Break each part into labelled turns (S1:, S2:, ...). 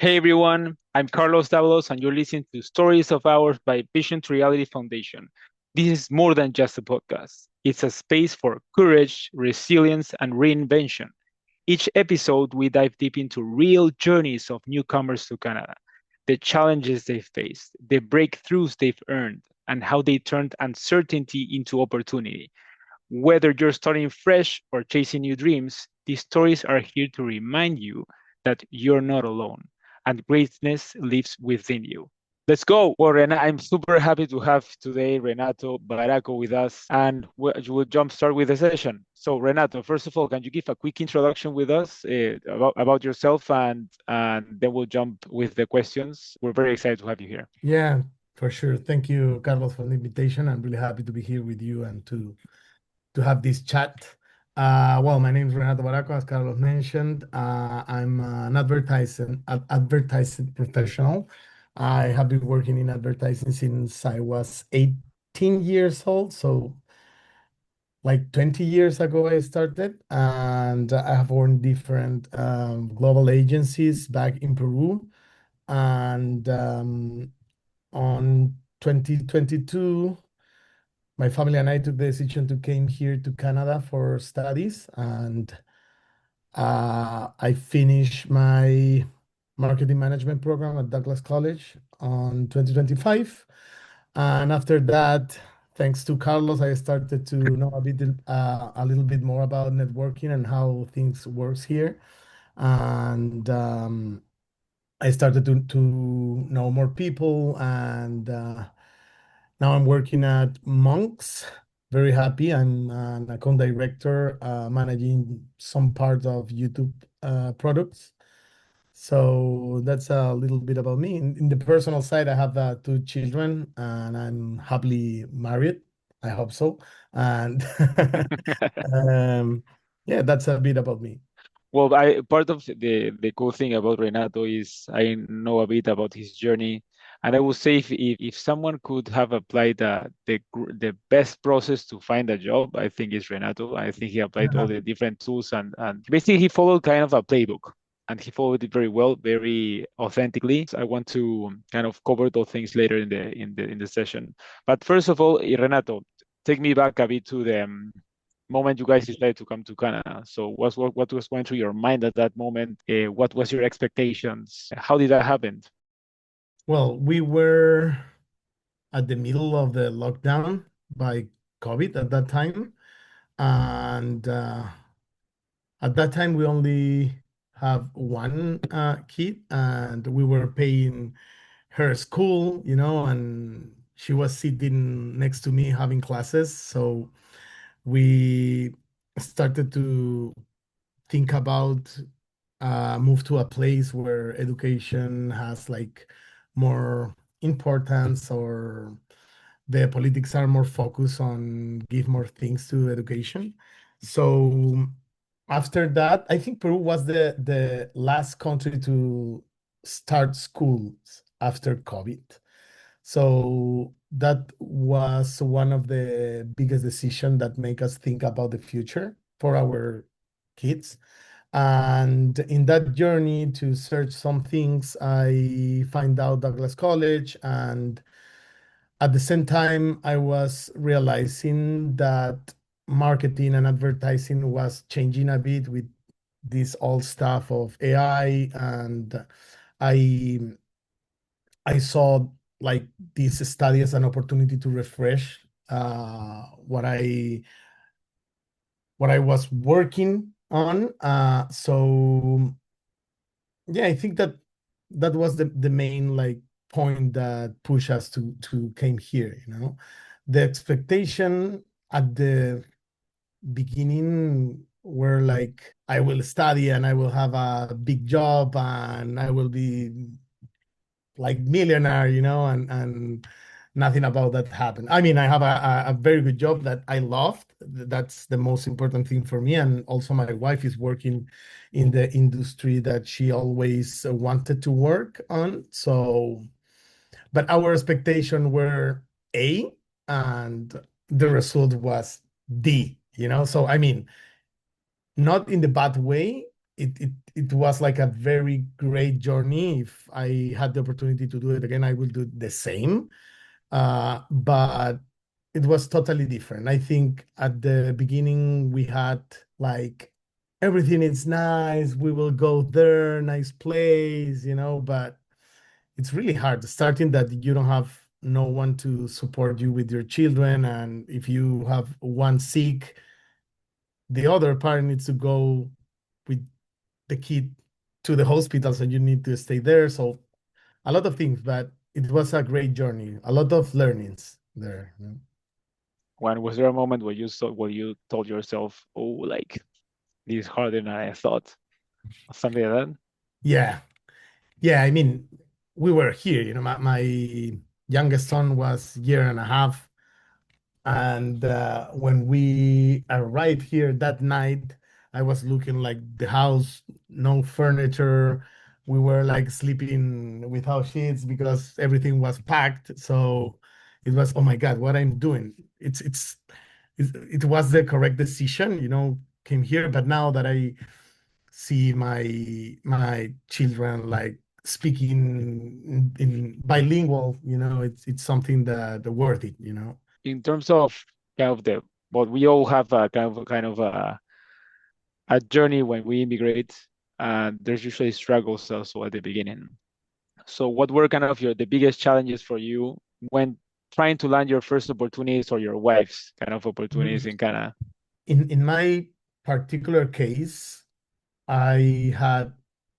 S1: Hey everyone, I'm Carlos Davalos, and you're listening to Stories of Ours by Vision2Reality Foundation. This is more than just a podcast, it's a space for courage, resilience, and reinvention. Each episode, we dive deep into real journeys of newcomers to Canada, the challenges they've faced, the breakthroughs they've earned, and how they turned uncertainty into opportunity. Whether you're starting fresh or chasing new dreams, these stories are here to remind you that you're not alone and greatness lives within you. Let's go. Well, I'm super happy to have today Renato Baracco with us, and we'll jump start with the session. So, Renato, first of all, can you give a quick introduction with us about yourself, and then we'll jump with the questions. We're very excited to have you here.
S2: Yeah, for sure. Thank you, Carlos, for the invitation. I'm really happy to be here with you and to have this chat. Well, my name is Renato Baracco, as Carlos mentioned. I'm an advertising professional. I have been working in advertising since I was 18 years old. So, like 20 years ago, I started, and I have worked in different global agencies back in Peru. And on 2022, my family and I took the decision to came here to Canada for studies, and I finished my marketing management program at Douglas College on 2025. And after that, thanks to Carlos, I started to know a little bit more about networking and how things works here. And I started to know more people, and now I'm working at Monks. Very happy. I'm an account director, managing some part of YouTube products. So that's a little bit about me. In the personal side, I have two children, and I'm happily married. I hope so. And um, yeah, that's a bit about me.
S1: Well, I part of the cool thing about Renato is I know a bit about his journey, and I would say if someone could have applied the best process to find a job, I think it's Renato. I think he applied all
S2: Uh-huh.
S1: the different tools, and basically he followed kind of a playbook, and he followed it very well, very authentically. So I want to kind of cover those things later in the session. But first of all, Renato, take me back a bit to the moment you guys decided to come to Canada. So what was going through your mind at that moment? What was your expectations? How did that happen?
S2: Well, we were at the middle of the lockdown by COVID at that time. And at that time, we only have one kid, and we were paying her school, and she was sitting next to me having classes. So we started to think about move to a place where education has like more importance, or the politics are more focused on give more things to education. So after that, I think Peru was the last country to start schools after COVID. So that was one of the biggest decisions that make us think about the future for our kids. And in that journey to search some things, I find out Douglas College, and at the same time, I was realizing that marketing and advertising was changing a bit with this old stuff of AI, and I I saw like this study as an opportunity to refresh what I was working on. So yeah, I think that was the main like point that pushed us to came here. The expectation at the beginning were like I will study and I will have a big job and I will be like millionaire, and nothing about that happened. I mean, I have a very good job that I loved. That's the most important thing for me. And also my wife is working in the industry that she always wanted to work on. So, but our expectation were A, and the result was D. So I mean, not in the bad way. it was like a very great journey. If I had the opportunity to do it again, I will do the same. But it was totally different. I think at the beginning we had like everything is nice, we will go there, nice place, but it's really hard starting that you don't have no one to support you with your children. And if you have one sick, the other parent needs to go with the kid to the hospital, so you need to stay there. So a lot of things, but it was a great journey, a lot of learnings there.
S1: When was there a moment where you told yourself, "Oh, like this is harder than I thought," or something like that?
S2: Yeah. Yeah. I mean, we were here, my youngest son was year and a half. And when we arrived here that night, I was looking like the house, no furniture. We were like sleeping without sheets because everything was packed. So it was, oh my God, what I'm doing. It was the correct decision, came here. But now that I see my children like speaking in bilingual, it's something that worth it.
S1: In terms of kind of the, but we all have a kind of a journey when we immigrate, and there's usually struggles also at the beginning. So, what were kind of the biggest challenges for you when trying to land your first opportunities or your wife's kind of opportunities in Canada?
S2: In my particular case, I had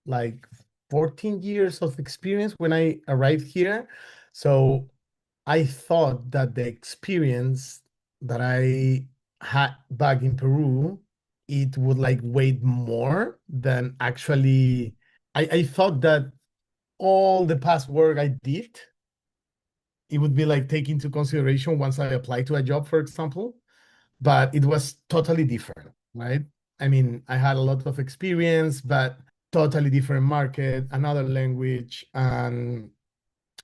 S2: like 14 years of experience when I arrived here. So I thought that the experience that I had back in Peru, it would like weigh more than actually. I thought that all the past work I did, it would be like take into consideration once I apply to a job, for example, but it was totally different, right? I mean, I had a lot of experience, but totally different market, another language, and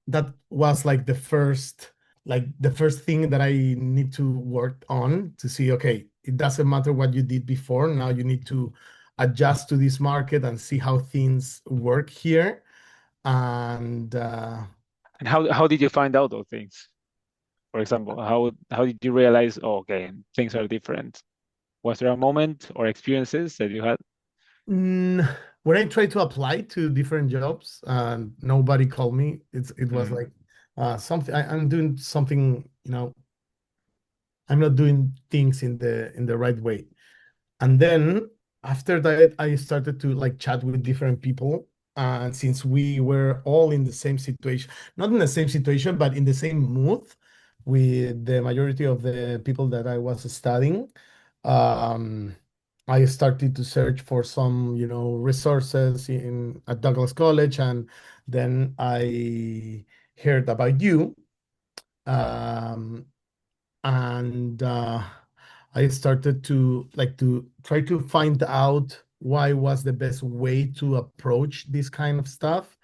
S2: that was like the first thing that I need to work on to see, okay, it doesn't matter what you did before. Now you need to adjust to this market and see how things work here. And
S1: And how did you find out those things? For example, how did you realize, oh, okay, things are different? Was there a moment or experiences that you had?
S2: when I tried to apply to different jobs and nobody called me, it was
S1: Mm.
S2: like something I'm doing something, I'm not doing things in the right way. And then after that, I started to like chat with different people. And since we were all in the same situation, not in the same situation, but in the same mood with the majority of the people that I was studying, um, I started to search for some, resources in at Douglas College, and then I heard about you. Um, and I started to try to find out why was the best way to approach this kind of stuff.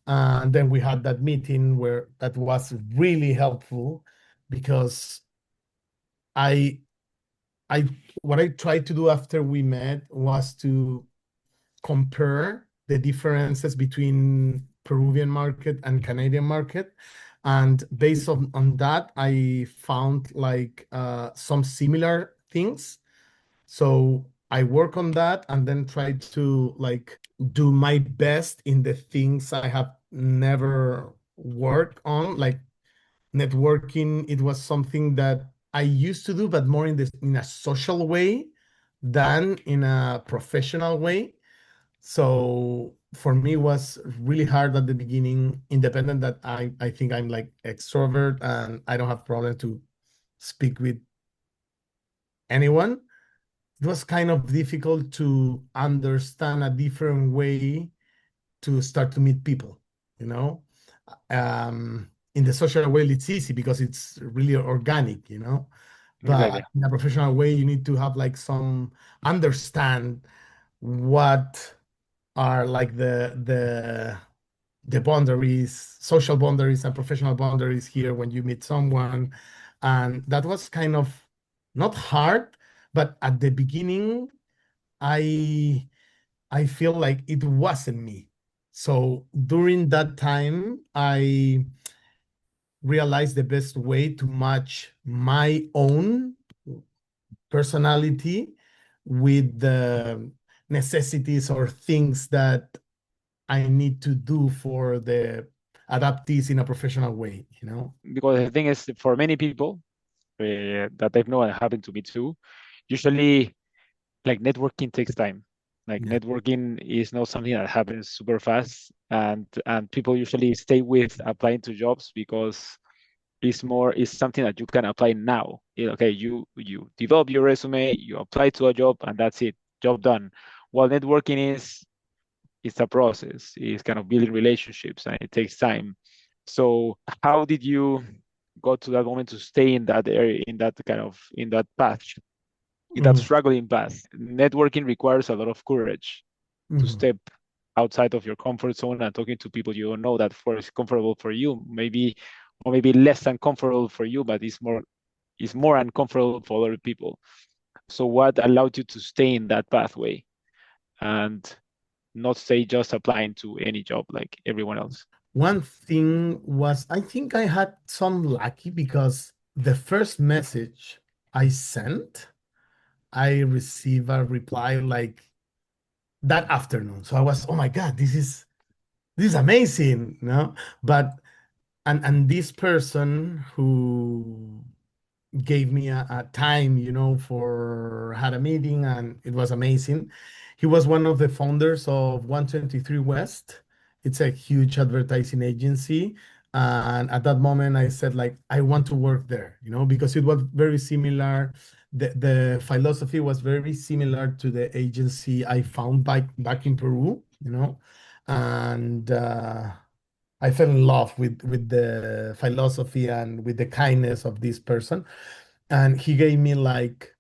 S2: And then we had that meeting where that was really helpful because I I what I tried to do after we met was to compare the differences between Peruvian market and Canadian market. And based on that, I found like some similar things. So I work on that and then try to like do my best in the things I have never worked on, like networking. It was something that I used to do, but more in a social way than in a professional way. So for me, it was really hard at the beginning, independent that I think I'm like extrovert and I don't have problem to speak with anyone. It was kind of difficult to understand a different way to start to meet people, you know? In the social way, it's easy because it's really organic.
S1: Exactly.
S2: But in a professional way, you need to have like some understand what are like the boundaries, social boundaries and professional boundaries here when you meet someone. And that was kind of not hard, but at the beginning, I I feel like it wasn't me. So during that time, I realized the best way to match my own personality with the necessities or things that I need to do for the adoptees in a professional way, you know?
S1: Because the thing is, for many people that I've known, and happened to me too, usually like networking takes time. Like
S2: Yeah.
S1: networking is not something that happens super fast, and people usually stay with applying to jobs because it's something that you can apply now. Okay, you develop your resume, you apply to a job, and that's it, job done. While networking is it's a process. It's kind of building relationships, and it takes time. So how did you go to that moment to stay in that area, in that path, in that
S2: Mhm.
S1: struggling path? Networking requires a lot of courage to
S2: Mhm.
S1: step outside of your comfort zone and talking to people you don't know that for is comfortable for you, maybe, or maybe less than comfortable for you, but it's more uncomfortable for other people. So what allowed you to stay in that pathway and not stay just applying to any job like everyone else?
S2: One thing was, I think I had some lucky because the first message I sent, I received a reply like that afternoon. So I was, oh my God, this is amazing, you know? But and this person who gave me a time, for had a meeting and it was amazing. He was one of the founders of 123 West. It's a huge advertising agency. And at that moment, I said, like, I want to work there, because it was very similar. The philosophy was very similar to the agency I found back in Peru, and I fell in love with the philosophy and with the kindness of this person. And he gave me like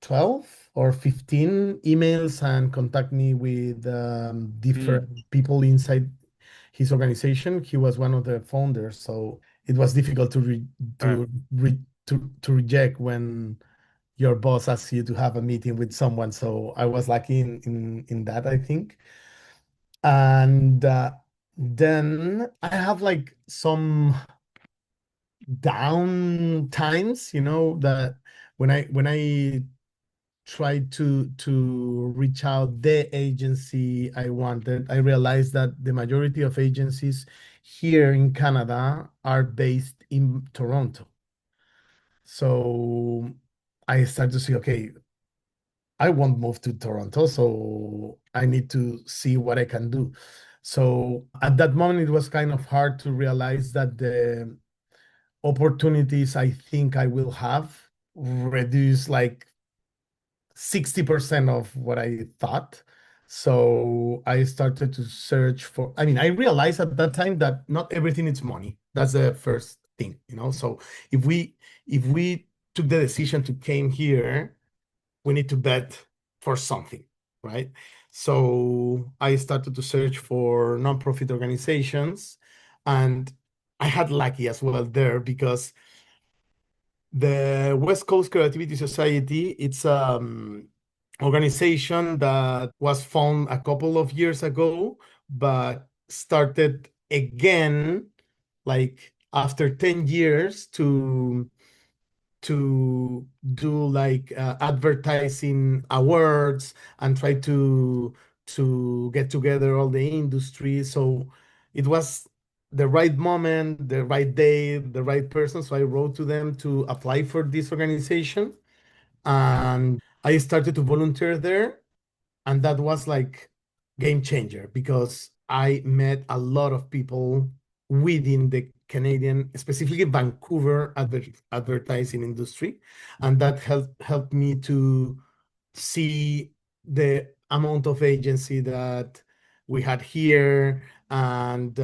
S2: 12 or 15 emails and contact me with
S1: Mm,
S2: different people inside his organization. He was one of the founders, so it was difficult
S1: uh,
S2: to re, to reject when your boss asks you to have a meeting with someone. So I was lucky in that, I think. And then I have like some down times, that when I tried to reach out the agency I wanted, I realized that the majority of agencies here in Canada are based in Toronto. So I started to see, okay, I won't move to Toronto, so I need to see what I can do. So at that moment, it was kind of hard to realize that the opportunities I think I will have reduce like 60% of what I thought. So I started to search for, I mean, I realized at that time that not everything is money. That's the first thing, So if we if we took the decision to came here, we need to bet for something, right? So I started to search for nonprofit organizations, and I had lucky as well there because the West Coast Creativity Society, it's organization that was found a couple of years ago, but started again like after 10 years to do like advertising awards and try to get together all the industry. So it was the right moment, the right day, the right person. So I wrote to them to apply for this organization, and I started to volunteer there, and that was like game changer because I met a lot of people within the Canadian, specifically Vancouver advertising industry, and that helped me to see the amount of agency that we had here, and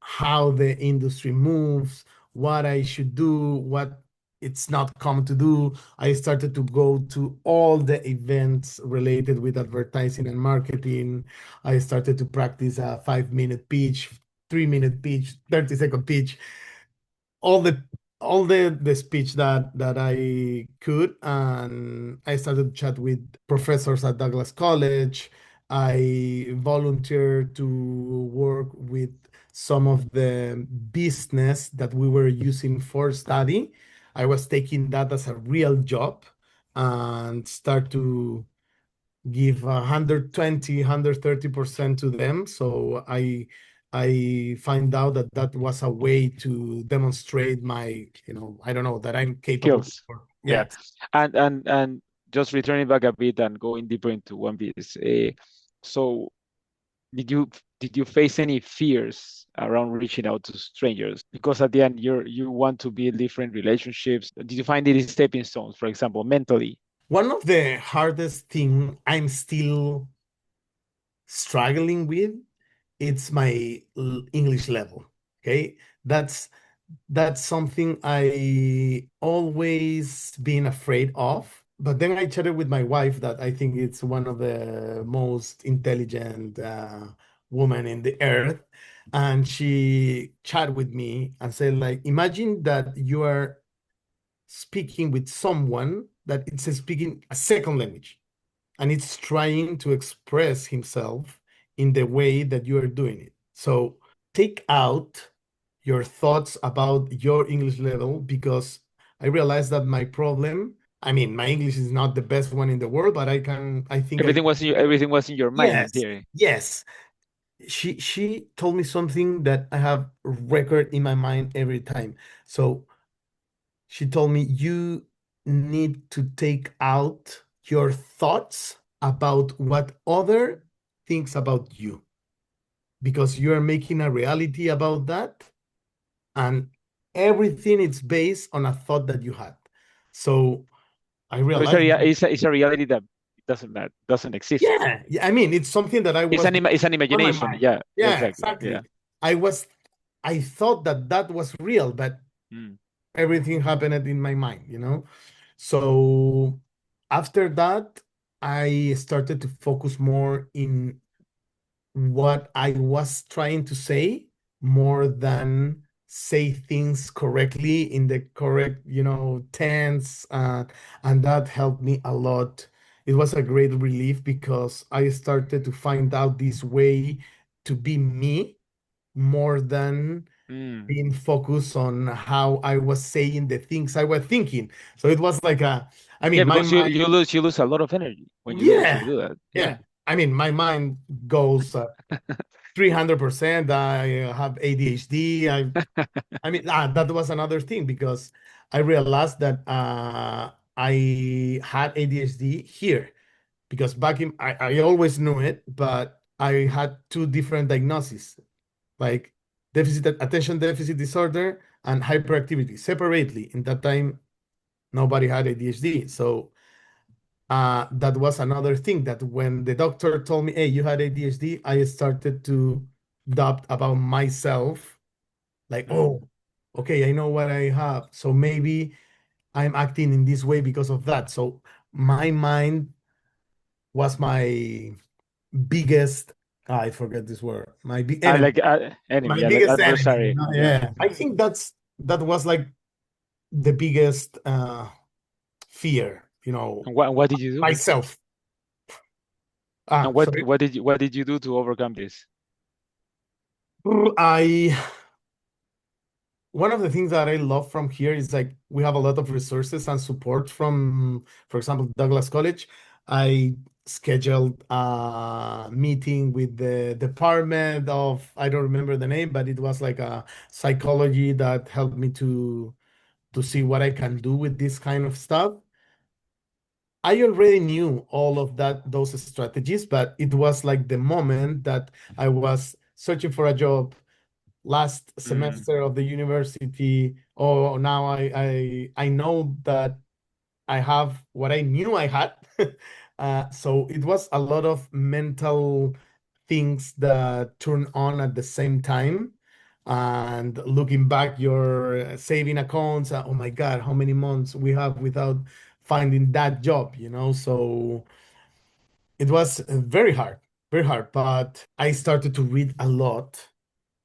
S2: how the industry moves, what I should do, what it's not common to do. I started to go to all the events related with advertising and marketing. I started to practice a 5-minute pitch, 3-minute pitch, 30-second pitch, all the speech that I could, and I started to chat with professors at Douglas College, I volunteered to work with some of the business that we were using for study. I was taking that as a real job and start to give 120, 130% to them. So I find out that that was a way to demonstrate my, I don't know, that I'm capable of
S1: Skills.
S2: work.
S1: Yeah.
S2: Yes.
S1: And just returning back a bit and going deeper into One Piece. So did you face any fears around reaching out to strangers? Because at the end you want to build different relationships. Did you find it stepping stones, for example, mentally?
S2: One of the hardest thing I'm still struggling with, it's my English level. Okay. That's something I always been afraid of. But then I chatted with my wife that I think it's one of the most intelligent women in the earth. And she chatted with me and said, like, imagine that you are speaking with someone that it's speaking a second language and it's trying to express himself in the way that you are doing it. So take out your thoughts about your English level because I realized that my problem, I mean, my English is not the best one in the world, but I think I can.
S1: Everything was in your mind in
S2: Yes,
S1: theory.
S2: yes. She told me something that I have record in my mind every time. So she told me you need to take out your thoughts about what other thinks about you because you are making a reality about that and everything is based on a thought that you had. So I
S1: So
S2: realized that,
S1: it's a reality that doesn't exist.
S2: yeah, yeah, I mean, it's something that I was
S1: It's an
S2: on my
S1: imagination.
S2: mind.
S1: Yeah,
S2: Yeah,
S1: exactly. Yeah.
S2: exactly. I was, I thought that that was real, but
S1: Mm.
S2: everything happened in my mind. So after that, I started to focus more in what I was trying to say more than say things correctly in the correct, tense. And that helped me a lot. It was a great relief because I started to find out this way to be me more than
S1: Mm.
S2: being focused on how I was saying the things I was thinking. So it was like I
S1: Yeah,
S2: mean, my
S1: because
S2: mind,
S1: you lose a lot of energy when
S2: yeah,
S1: you do that.
S2: yeah.
S1: Yeah.
S2: I mean, my mind goes 300%. I have ADHD. I mean, that was another thing because I realized that I had ADHD here because back in, I always knew it, but I had two different diagnoses, like attention deficit disorder and hyperactivity separately. In that time, nobody had ADHD. So that was another thing that when the doctor told me, hey, you had ADHD, I started to doubt about myself, like,
S1: Mm.
S2: oh, okay, I know what I have. So maybe I'm acting in this way because of that. So my mind was my biggest, I forget this word, my big enemy,
S1: Like enemy,
S2: my
S1: yeah, like
S2: biggest enemy.
S1: adversary. Yeah.
S2: Yeah, I think that was like the biggest fear,
S1: And what did you do?
S2: myself.
S1: And
S2: Sorry.
S1: what did you do to overcome this?
S2: I One of the things that I love from here is like we have a lot of resources and support from, for example, Douglas College. I scheduled a meeting with the department of, I don't remember the name, but it was like a psychology that helped me to see what I can do with this kind of stuff. I already knew all of those strategies, but it was like the moment that I was searching for a job last
S1: Mm.
S2: semester of the university. Oh, now I know that I have what I knew I had. So it was a lot of mental things that turn on at the same time. And looking back, your saving accounts, oh my God, how many months we have without finding that job. So it was very hard, very hard. But I started to read a lot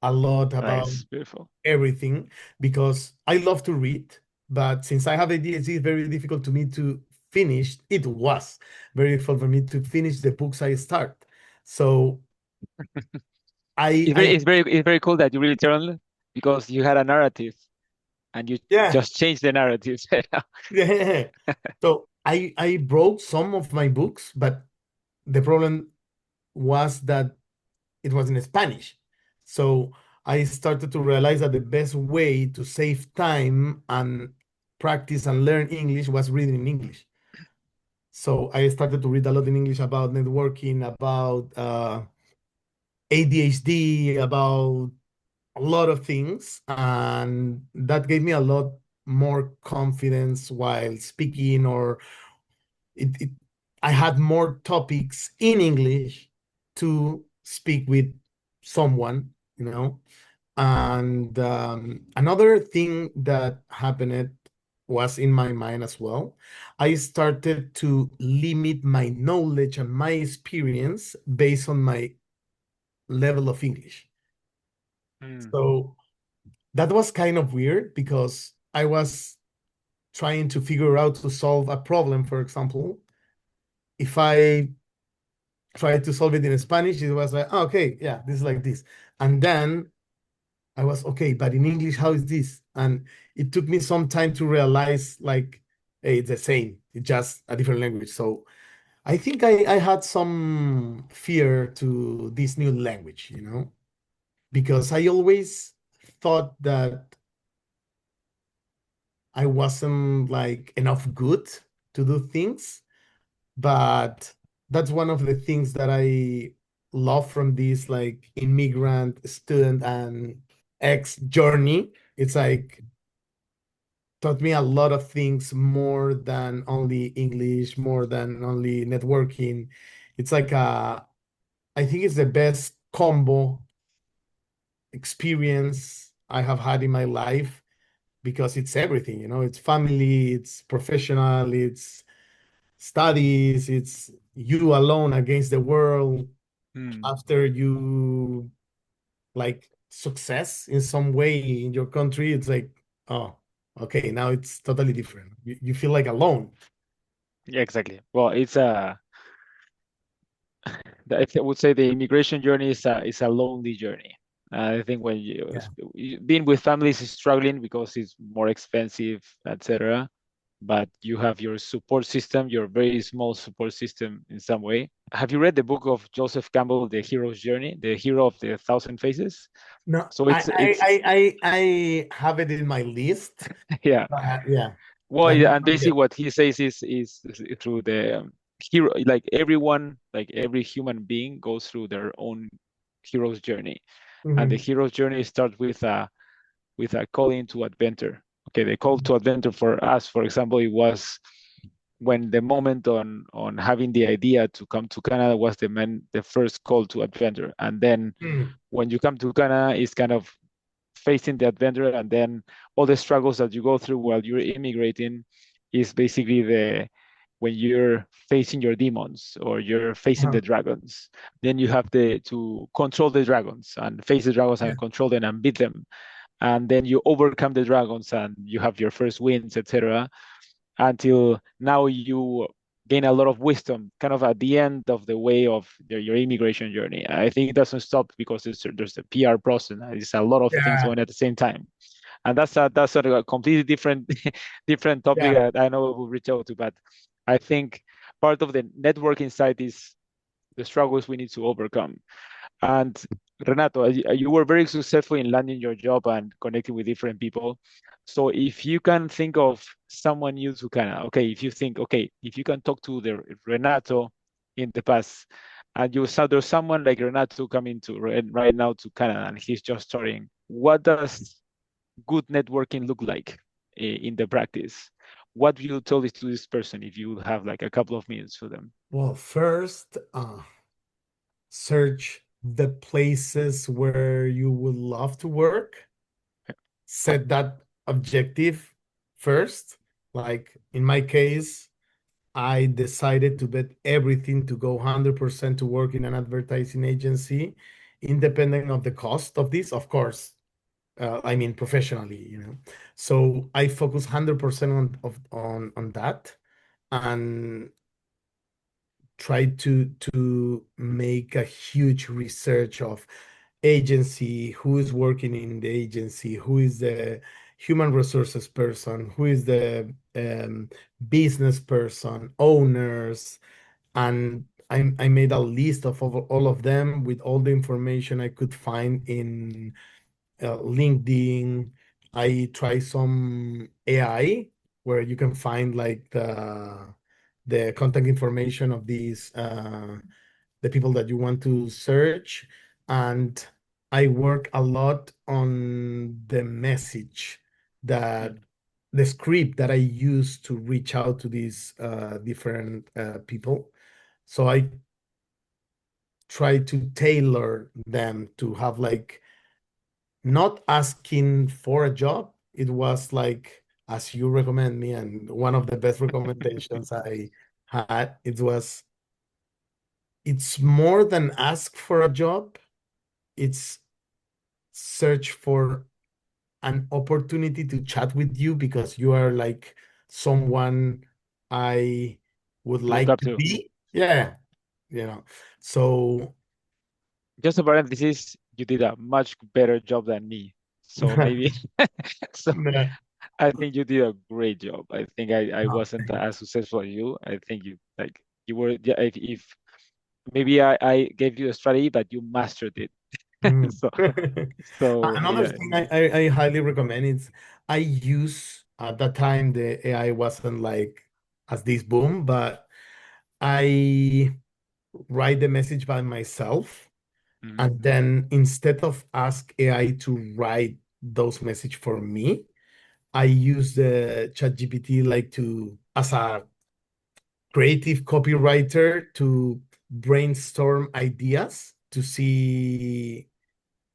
S2: about
S1: Nice, beautiful.
S2: everything because I love to read, but since I have ADHD, it's very difficult to me to finish. It was very difficult for me to finish the books I start. So I
S1: It's very cool that you really turned because you had a narrative and you
S2: yeah,
S1: just changed the narrative.
S2: yeah. So I broke some of my books, but the problem was that it was in Spanish. So I started to realize that the best way to save time and practice and learn English was reading in English. So I started to read a lot in English about networking, about ADHD, about a lot of things. And that gave me a lot more confidence while speaking, or it I had more topics in English to speak with someone, you know. And another thing that happened was in my mind as well. I started to limit my knowledge and my experience based on my level of English.
S1: Hmm.
S2: So that was kind of weird because I was trying to figure out to solve a problem. For example, if I tried to solve it in Spanish, it was like, "Oh, okay, yeah, this is like this." And then I was okay, but in English, how is this? And it took me some time to realize, like, hey, it's the same, it's just a different language. So I think I had some fear to this new language, because I always thought that I wasn't like enough good to do things. But that's one of the things that I love from this like immigrant student and ex journey. It's like taught me a lot of things more than only English, more than only networking. It's like I think it's the best combo experience I have had in my life because it's everything, it's family, it's professional, it's studies, it's you alone against the world.
S1: Hmm.
S2: After you like success in some way in your country, it's like, oh, okay, now it's totally different. You feel like alone.
S1: Yeah, exactly. Well, I would say the immigration journey is a lonely journey. I think when
S2: Yeah.
S1: being with families is struggling because it's more expensive, etc. But you have your support system, your very small support system in some way. Have you read the book of Joseph Campbell, The Hero's Journey, The Hero of the Thousand Faces?
S2: No,
S1: So it's
S2: I have it in my list.
S1: yeah.
S2: Yeah,
S1: Well,
S2: but
S1: yeah,
S2: not,
S1: and
S2: not
S1: basically
S2: yet.
S1: what he says is through the hero, like everyone, like every human being goes through their own hero's journey, and the
S2: Mhm.
S1: hero's journey starts with a calling to adventure. Okay, the call to adventure for us, for example, it was when the moment on having the idea to come to Canada was the first call to adventure, and then
S2: Mm.
S1: when you come to Canada, it's kind of facing the adventure, and then all the struggles that you go through while you're immigrating is basically the when you're facing your demons or you're facing the
S2: Uh-huh.
S1: dragons. Then you have to control the dragons and face the dragons
S2: Yeah,
S1: and control them and beat them, and then you overcome the dragons and you have your first wins, etc., until now you gain a lot of wisdom kind of at the end of the way of your immigration journey. I think it doesn't stop because there's a PR process. There's a lot of things
S2: yeah,
S1: going at the same time, and that's sort of a completely different different topic
S2: yeah.
S1: that I know we'll reach out to. But I think part of the networking side is the struggles we need to overcome. And Renato, you were very successful in landing your job and connecting with different people. So if you can think of someone new to Canada, okay, if you think, okay, if you can talk to the Renato in the past, and you saw there's someone like Renato coming to right now to Canada and he's just starting, what does good networking look like in the practice? What will you tell this to this person if you have like a couple of minutes for them?
S2: Well, first, search the places where you would love to work. Set that objective first. Like in my case, I decided to bet everything to go 100% to work in an advertising agency, independent of the cost of this, of course. I mean, professionally. So I focus 100% on that, and tried to make a huge research of agency, who is working in the agency, who is the human resources person, who is the business person, owners, and I made a list of all of them with all the information I could find in LinkedIn. I try some AI where you can find like the contact information of these the people that you want to search. And I work a lot on the message that
S1: Mm.
S2: the script that I use to reach out to these different people. So I try to tailor them to have like not asking for a job. It was like, as you recommend me, and one of the best recommendations I had, it's more than ask for a job. It's search for an opportunity to chat with you because you are like someone I would
S1: To look
S2: like
S1: up
S2: to
S1: to.
S2: be. Yeah, you know. So
S1: Just a parenthesis, you did a much better job than me. So maybe, so
S2: yeah.
S1: I think you did a great job. I think I
S2: Oh,
S1: wasn't
S2: thank
S1: as successful as you. I think you like you were, yeah, if maybe I gave you a strategy, but you mastered it.
S2: you.
S1: So so
S2: Another
S1: yeah.
S2: thing I highly recommend is I use at that time the AI wasn't like as this boom, but I write the message by myself.
S1: Mhm.
S2: And then instead of ask AI to write those message for me, I use the ChatGPT like to as a creative copywriter to brainstorm ideas to see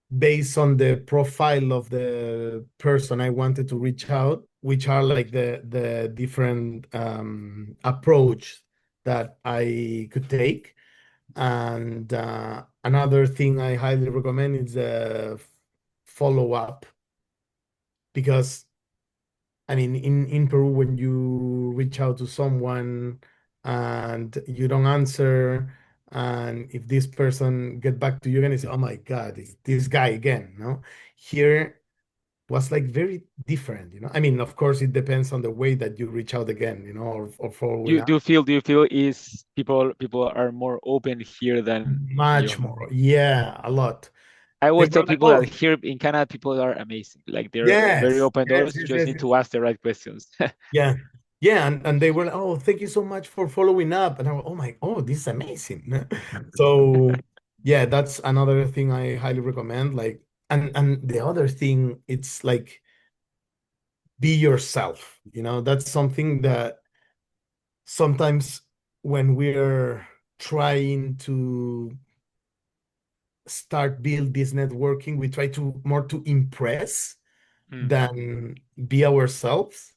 S2: based on the profile of the person I wanted to reach out, which are like the different approach that I could take. And another thing I highly recommend is the follow up because I mean in Peru when you reach out to someone and you don't answer and if this person get back to you and say, oh my God, it's this guy again, no? Here was like very different, you know. I mean, of course, it depends on the way that you reach out again, you know, or following up.
S1: Do you feel is people are more open here than you?
S2: Much more. Yeah, a lot.
S1: I
S2: They
S1: always
S2: were
S1: tell
S2: like,
S1: people that
S2: oh,
S1: here in Canada, people are amazing. Like they're very
S2: yes,
S1: open
S2: yes,
S1: doors.
S2: yes,
S1: Just
S2: yes,
S1: need
S2: yes.
S1: to ask the right questions.
S2: Yeah. Yeah. And they were like, oh, thank you so much for following up. And I was, oh my, oh, this is amazing. So yeah, that's another thing I highly recommend. Like, and the other thing, it's like be yourself. You know, that's something that sometimes when we're trying to start build this networking, we try to more to impress
S1: Mm.
S2: than be ourselves.